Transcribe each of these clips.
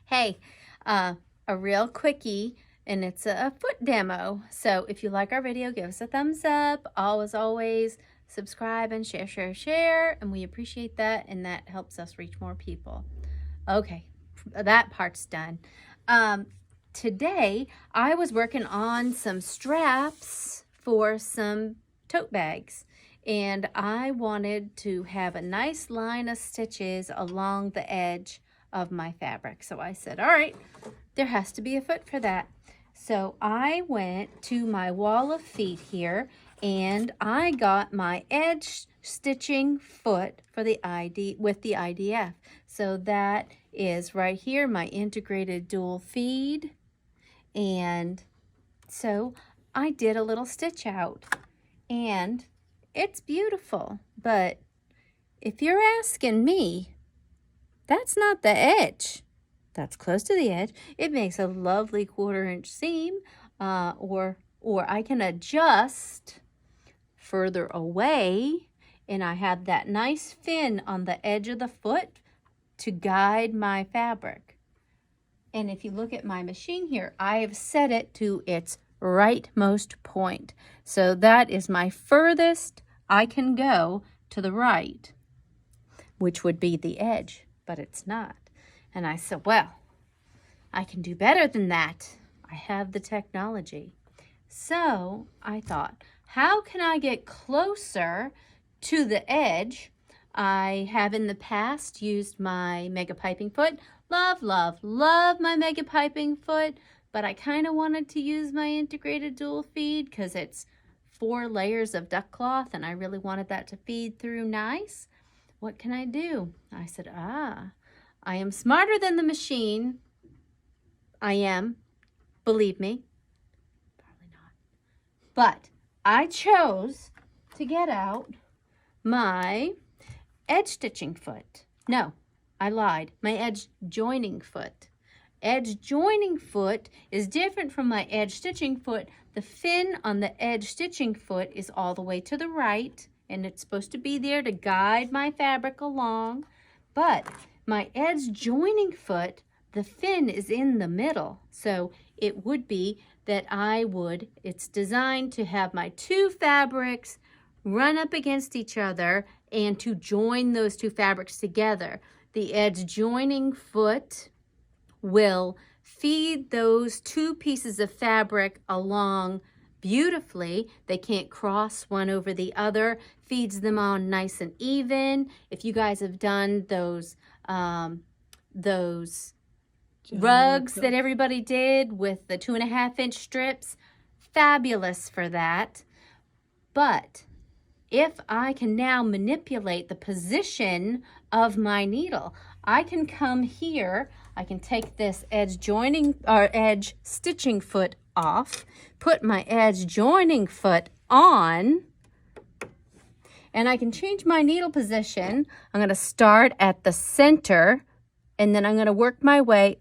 Hey, a real quickie, and it's a foot demo. So if you like our video, give us a thumbs up. Always, subscribe and share, and we appreciate that, and that helps us reach more people. Okay, that part's done. Today, I was working on some straps for some tote bags, and I wanted to have a nice line of stitches along the edge of my fabric. So I said, all right, there has to be a foot for that. So I went to my wall of feet here and I got my edge stitching foot for the with the IDF. So that is right here, my integrated dual feed. And so I did a little stitch out and it's beautiful. But if you're asking me, that's not the edge. That's close to the edge. It makes a lovely 1/4 inch seam, or I can adjust further away, and I have that nice fin on the edge of the foot to guide my fabric. And if you look at my machine here, I have set it to its rightmost point. So that is my furthest I can go to the right, which would be the edge. But it's not. And I said, well, I can do better than that. I have the technology. So I thought, how can I get closer to the edge? I have in the past used my mega piping foot. Love my mega piping foot, but I kind of wanted to use my integrated dual feed because it's 4 layers of duck cloth and I really wanted that to feed through nice. What can I do? I said, I am smarter than the machine. I am, believe me. Probably not. But I chose to get out my edge stitching foot. No, I lied. My edge joining foot. Edge joining foot is different from my edge stitching foot. The fin on the edge stitching foot is all the way to the right, and it's supposed to be there to guide my fabric along. But my edge joining foot, the fin is in the middle. So it would be that it's designed to have my 2 fabrics run up against each other and to join those 2 fabrics together. The edge joining foot will feed those 2 pieces of fabric along beautifully. They can't cross one over the other, feeds them on nice and even. If you guys have done those rugs that everybody did with the 2.5 inch strips, fabulous for that. But if I can now manipulate the position of my needle, I can come here, I can take this edge joining or edge stitching foot off, put my edge joining foot on, and I can change my needle position. I'm going to start at the center, and then I'm going to work my way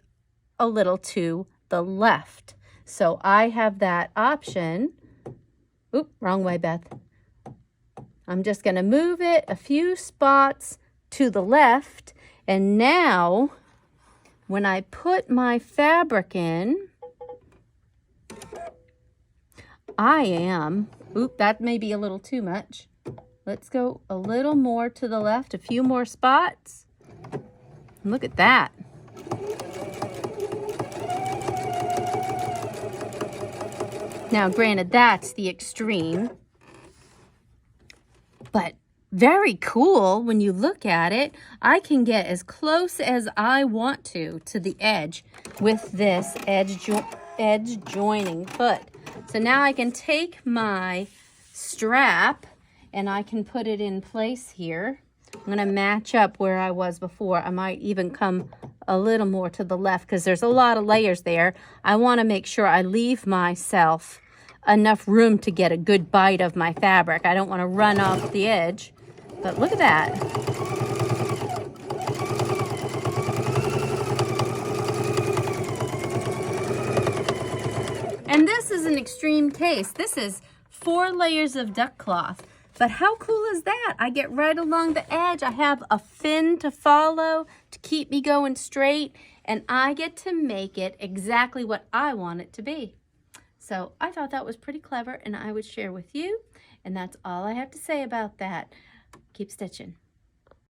a little to the left. So I have that option. Oop, wrong way, Beth. I'm just going to move it a few spots to the left, and now when I put my fabric in, oop, that may be a little too much. Let's go a little more to the left, a few more spots. Look at that. Now, granted, that's the extreme, but very cool when you look at it. I can get as close as I want to the edge with this edge joining foot. So now I can take my strap and I can put it in place here. I'm going to match up where I was before. I might even come a little more to the left because there's a lot of layers there. I want to make sure I leave myself enough room to get a good bite of my fabric. I don't want to run off the edge. But look at that. And this is an extreme case. This is 4 layers of duck cloth. But how cool is that? I get right along the edge. I have a fin to follow to keep me going straight, and I get to make it exactly what I want it to be. So I thought that was pretty clever, and I would share with you. And that's all I have to say about that. Keep stitching.